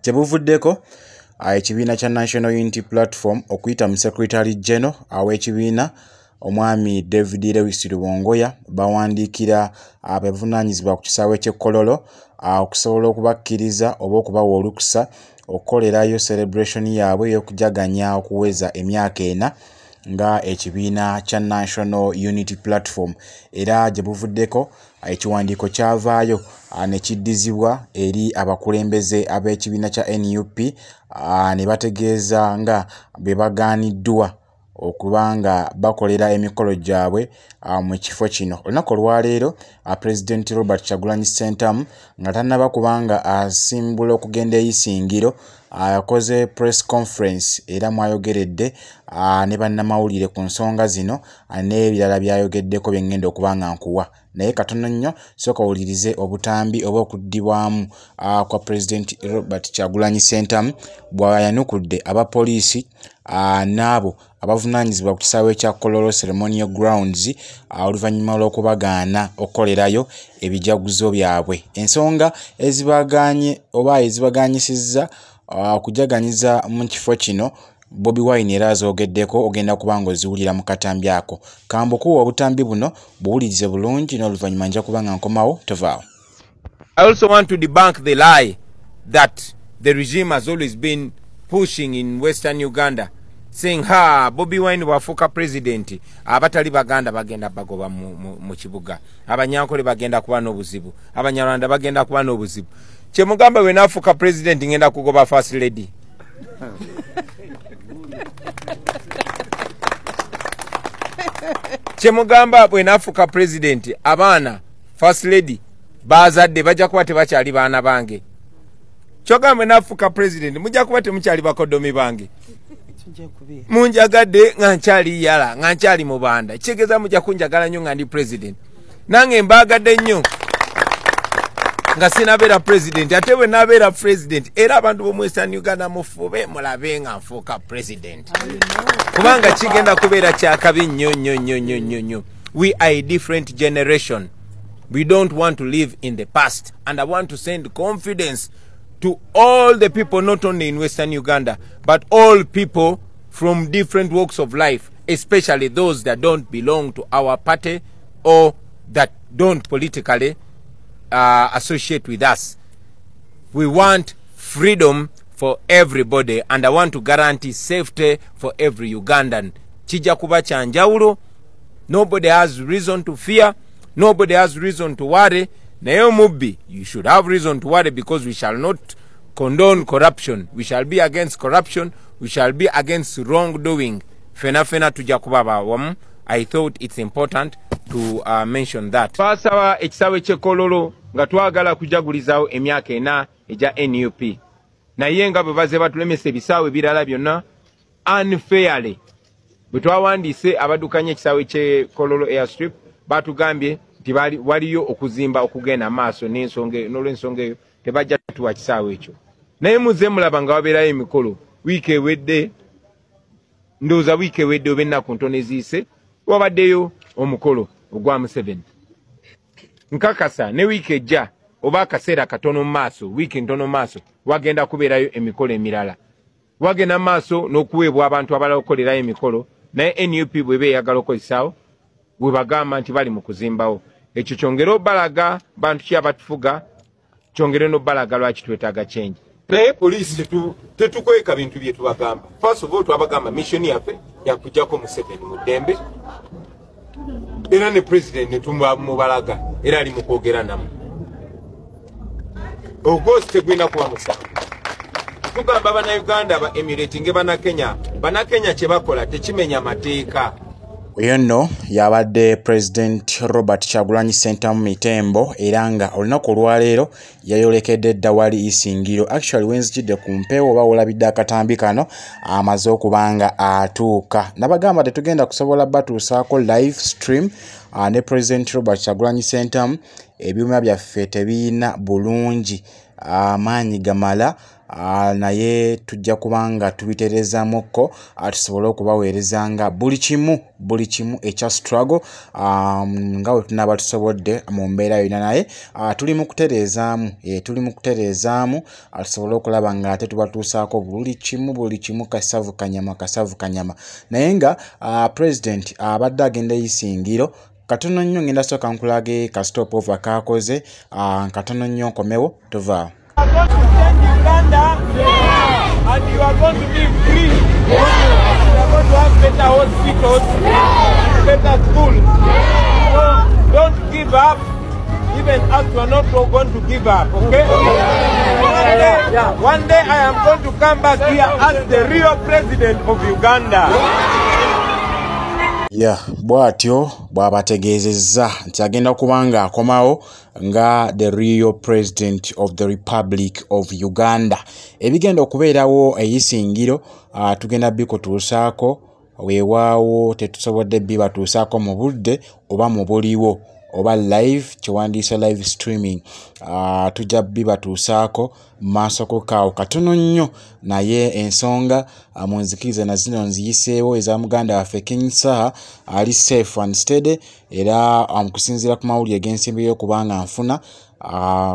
Kyebuvuddeko ekibiina kya National Unity Platform okuyita mu Secretary General aw'ekibiina omwami David Lewis Rubongoya bawandiikira abavunaanyizibwa ku kisaawe ky'e Kololo okusobola okubakkiriza oba okubawa olukusa okukolerayo celebration yaabwe y'okujaganya okuweza emyaka 4 nga ekibiina kya National Unity Platform. Era gye buvuddeko ekiwandiiko kyavaayo ne kiddizibwa eri abakulembeze ab'ekibiina kya NUP ne bategeeza nga be bagaaniddwa okubanga bakolera emikolo gyabwe mu kifo kino. Olunaku olwaleero President Robert Kyagulanyi Ssentamu nga tannaba kubanga asimbula okugenda eyisingiro yakoze press conference era mwayogeredde ne bannamawulire ku nsonga zino n'ebirala byayogeddeko bye ngenda okubanga nkuwa. Naye katono nnyo sooka owulirize obutambi oba okuddibwamu kwa President Robert Kyagulanyi Ssentamu bw'ayanukudde abapoliisi n'abo abavunaanyizibwa ku kisaawe kya Kololo Ceremonial Grounds oluvannyuma lw'okubagaana okukolerayo ebijaguzo byabwe. Ensonga ezibaganye oba ezibaganyisizza okujaganyiza mu kifo kino Bobi Wine era azoogeddeko ogenda kubanga oziwulira mu katambi ako. Kambukuwa obutambi buno buwulirize bulungi n'oluvannyuma nja kubanga nkomawo tovaawo. I also want to debunk the lie that the regime has always been pushing in Western Uganda, saying Bobi Wine wafuuka president abatali baganda bagenda bagoba mu kibuga, abanyankole bagenda kuba n'obuzibu, abanyarwanda bagenda kuba n'obuzibu. Kyemugamba we nafuuka president ngenda kugoba first lady. Kyemugamba bwe nafuuka president abaana first lady bazadde bajja kuba tebakyali baana bange. Kyogamba nafuuka president mujja kuba temukyali bakodomi bange. Munjagadde nga nkyali yala nga nkyali mubanda. Kitegeeza mujja kunjagala nnyo nga ndi president. Nange mbaagadde nnyo nga sinabeera president ate bwe nabeera president era abantu b'omu Western Uganda mufube mulabe nga nfuuka president. Kubanga kigenda kubeera kyakabi nnyo. We are a different generation. We don't want to live in the past, and I want to send confidence to all the people, not only in Western Uganda, but all people from different walks of life, especially those that don't belong to our party or that don't politically associate with us. We want freedom for everybody, and I want to guarantee safety for every Ugandan. Kijja kuba kya njawulo. Nobody has reason to fear. Nobody has reason to worry. Naye omubbi, you should have reason to worry, because we shall not condone corruption. We shall be against corruption. We shall be against wrongdoing. Fena tujja kuba bawamu. I thought it's important to mention that. Twasaba ekisaawe ky'e Kololo nga twagala kujagulizaawo emyaka 4 egya NUP. Naye nga bwe baze batulemesa ebisaawe birala byonna unfairly. Bwe twawandiise abaddukanya ekisaawe ky'e Kololo Airstrip batugambye nti waliyo okuzimba okugenda maaso n'olw'ensonga eyo tebajja tuwa kisaawe ekyo. Naye muze mulaba nga wabeerayo emikolo wiiki ewedde, ndowooza wiiki ewedde oba ennaku ntono eziise wabaddeyo omukolo ogwa Museveni. Nkakasa ne wiiki ejja oba akaseera katono mu maaso, wiiki ntono mu maaso, wagenda kubeerayo emikolo emirala. Wagenda mu maaso n'okuweebwa abantu abalala okukolerayo emikolo, naye NUP bw'eba eyagala okukozesaawo bwe bagamba nti bali mu kuzimbawo. Ekyo kyongere obbalaga bantu ki abatufuga, kyongere n'obbalaga lwaki twetaaga change. Naye poliisi tetukweka bintu bye tubagamba. First of all twabagamba mission yaffe yakujjako Museveni mu ddembe, era ne president ne tumubalaga era ali mu kwogera namu. Ogoosi tegwina kuba musango. Tugamba Bannayuganda ba emirating Bannakenya kye bakola tekimenya mateeka. Oyo nno yabadde President Robert Kyagulanyi Ssentamu Mitembo era nga olunaku olwaleero yayolekedde dda wali isingiro. Actually wenzijidde ku mpewo oba olabidde akatambi kano amaze okubanga atuuka. Nabagamba tetugenda kusobola batuusaako live stream ne President Robert Kyagulanyi Ssentamu ebyuma byaffe tebiina bulungi amaanyi gamala naye tujja kubanga tubitereezamukko tusobole okubaweerezanga buli kimu ekya struggle nga bwe tunaaba tusobodde mu mbeera yonna naye tuli mu kutereezaamu tusobole okulaba nga ate tubatuusaako buli kimu kasavu kanyama naye nga president abadde agenda isingiro katono nnyo ngenda sooka nkulage ka stop over kakoze katono nnyo nkomewo tovaawo. And you are going to be free. You are going to have better hospitals, better schools. So don't give up. Even us, we are not going to give up. Okay? One day I am going to come back here as the real president of Uganda. Bw'atyo bw'abategeezezza nti agenda kubanga akomawo nga the real president of the Republic of Uganda. Ebigenda okubeerawo eyisingiro tugenda bikutuusaako weewaawo tetusobodde bibatuusaako mu budde oba mu buliwo oba live kiwandiise live streaming tujja bibatuusaako maaso kukaawo katono nnyo naye ensonga munzikirize na zino nziyiseewo eza muganda waffe King Saha ali safe and steady era kusinziira ku mawulire g'ensimbi y'okubanga nfuna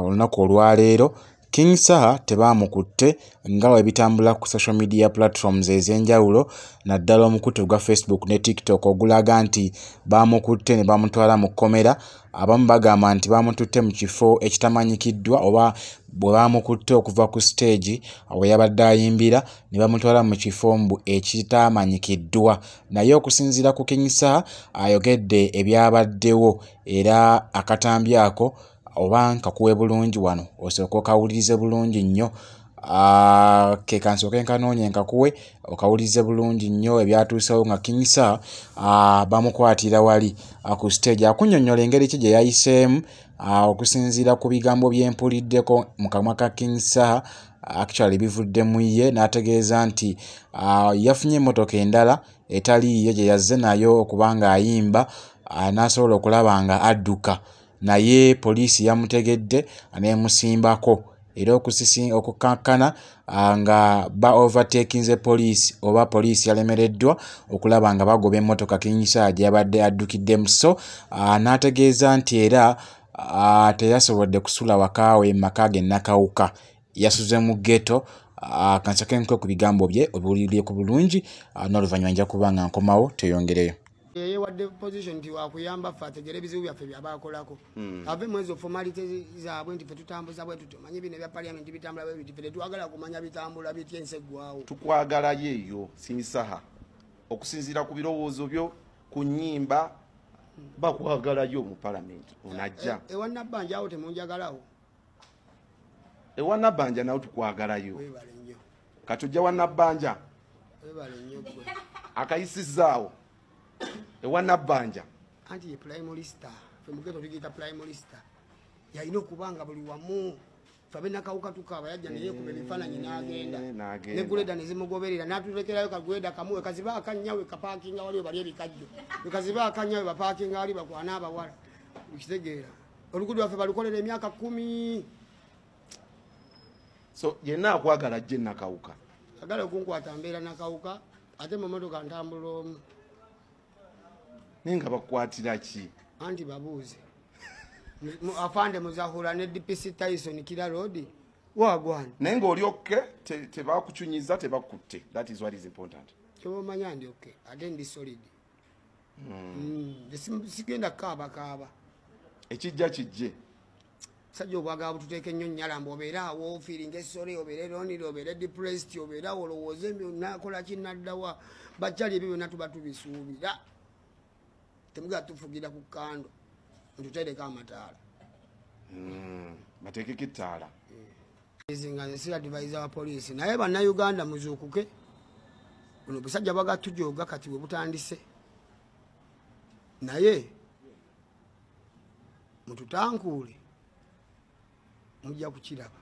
olunaku olwaleero King Saha tebaamukutte nga bwe bitambula ku social media platforms ez'enjawulo naddala omukutte gwa Facebook ne TikTok ogulaga nti baamukutte ne bamutwala mu kkomera. Abamu bagamba nti baamututte mu kifo ekitamanyikiddwa oba bwe baamukutte okuva ku stage we yabadde ayimbira ne bamutwala mu kifo mbu ekitamanyikiddwa. Naye okusinziira ku King Saha ayogedde ebyabaddewo era akatambi ako oba nkakuwe bulungi wano osooka okawulirize bulungi nnyo ke kansooke nkanoonye nkakuwe okawulirize bulungi nnyo ebyatuusewo nga King Saha bamukwatira wali ku stage akunnyonnyola engeri ki gye yayiseemu okusinziira ku bigambo bye mpuliddeko mu kamwa ka King Saha actually bivudde mu ye n'ategeeza nti yafunye emmotoka endala etali ye gye yazze nayo okubanga ayimba n'asobola okulaba nga adduka naye poliisi yamutegedde neemusimbako era okukankana nga ba overtakinze poliisi oba poliisi yalemereddwa okulaba nga bagoba emmotoka King Saha gye yabadde addukiddemu. So n'ategeeza nti era teyasobodde kusula wakaawe mu maka ge nakawuka yasuze mu ghetto. Kansake nkwe ku bigambo bye obiwuliryeko bulungi n'oluvannyuma nja kuba nga nkomawo teyongereyo. Yewadde position nti wakuyamba ffe ategere ebizibu byaffe byabakolako ave mu ezo formalities zaabwe nti ffe tutambuza bwe tumanyi bino ebya parliament bitambula bwe biti ffe tetwagala kumanya bitambula bitya ensi eggwawo. Tukwagalayo eyo King Saha okusinziira ku birowoozo byo ku nnyimba bakwagalayo mu parliament onajja ewa Nabbanja awo temunjagalawo ewa Nabbanja nawo tukwagalayo katujja wa Nabbanja akayisizaawo ewa Nabbanja anti ye prime minister fe mugeto tugita prime minister yalina okubanga buli wamu fabe nakawuka tukaba yajja naye ku bifaananyi n'agenda ne guleda ne zimugoberera n'atulekerayo kaguleda kamuwe kaziba akanyawe kapakinga waliyo bali ebikajjo kaziba akanyawe bapakinga wali bakwana abawala ukitegeera olugudu waffe balukolera emyaka 10. So yenna akwagala jje nakawuka agala okunkwata mbeera nakawuka ate mu motoka ntambula omu nenga bakwatira ki anti babuuze afande muzahura ne DPC Tyson Kira Road wagwana naye ng'oli okke tebakuchunyiza tebakutte. That is what is important. Kyomanya ndi okke ate ndi solid sigenda kaaba ekijja kijje sajja obwaga bututeeke nnyo nnyalamba obeera awo ofiiringa essole obeera lonely obeera depressed obeera olowooza nakola kinaddawa bakyali ebyo byonna tuba tubisuubira temuga tufugira ku kando ntutereka amataala bateekeko ettaala nga si advisor wa poliisi naye bannayuganda muzuukuke buno busajja bwagatujooga kati bwe butandise naye mututankuule mujja kukiraba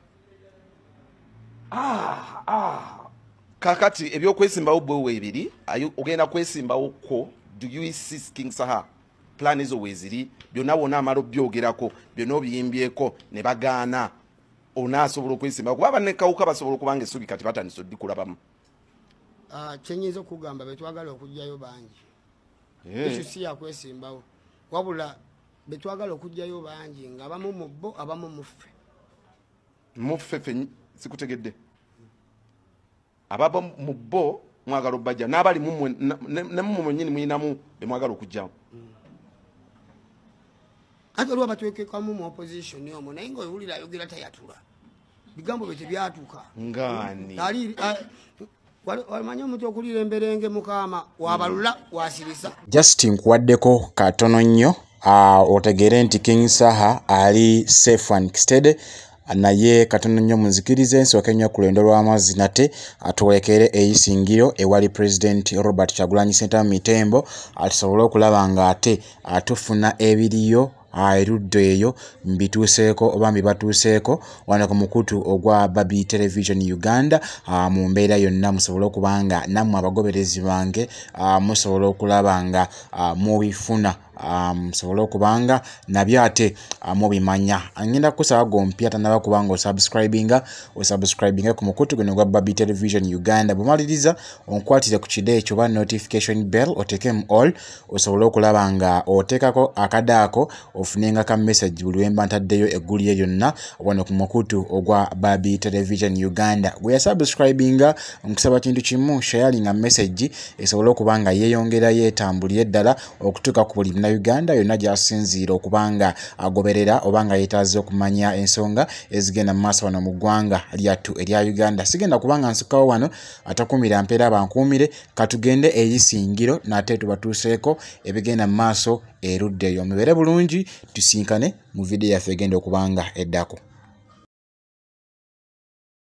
kakati ebyokwesimbawo bwewe ebiri ogenda kwesimbawo ko. Do you see King Saha plan ezo weeziri byonna wona amala obyogerako byonna obiyimbyeko ne bagaana onaasobola okwesimba kuba bannekawuka basobola okubanga essubi kati batandise oddikulabamu kyenyinza okugamba betwagala okujjayo bangi ekyo si yakwesimbawo wabula betwagala okujjayo bangi nga abamu mu bo abamu muffe ffe sikutegedde ababa mu bo mwagala obbajja n'abali nemumwe mwennyini muyinamu bemwagala okujjawo ate olwa batwekekamu mu opposition omwo naye ngaowulira ayogera tayatula bigambo bye tebyatuuka ngani walimanye omuntu okulira emberenge mukama wabalula wasirisa Justin nkuwaddeko katono nnyo otegeere nti King Saha ali safe and custody naye katono nnyo muzikirize nsooke nnyo ku lwendo lw'amazzi nate atuweekere eyisingiro ewali President Robert Kyagulanyi Ssentamu Mitembo atusobole okulaba nga ate atufuna ebiriyo eruddo eyo mbituuseeko oba mbibatuuseeko wano ku mukutu ogwa Babi Television Uganda mu mbeera yonna musobole okubanga nammwe abagoberezi bange musobole okulaba nga mubifuna musobole okubanga nabyo ate mubimanya ngenda kukusaba gompya tanaba kubanga osubscribinga ku mukutu guno gwa Babi Television Uganda bumaliriza onkwatire ku kide ekyo ba notification bell otekemu all osobole okulaba nga oteekako akadaako ofunenga ka message buli wemba ntaddeyo eggulu yonna wano ku mukutu ogwa Babi Television Uganda gwe yasubscribinga nkusaba kintu kimu sharinga message esobole okubanga yeeyongera yeetambulira ddala okutuuka ku buli Uganda yonna gyasinziira okubanga agoberera obanga yeetaaze okumanya ensonga ezigenda mu maaso wano mu ggwanga lyattu erya Uganda. Sigenda kubanga nsukawo wano atakumira mpeera bankuumire katugende eyisingiro nate tubatuuseeko ebigenda mu maaso erudde eyo. Mubeere bulungi tusinkane mu video yaffe egenda okubanga eddako.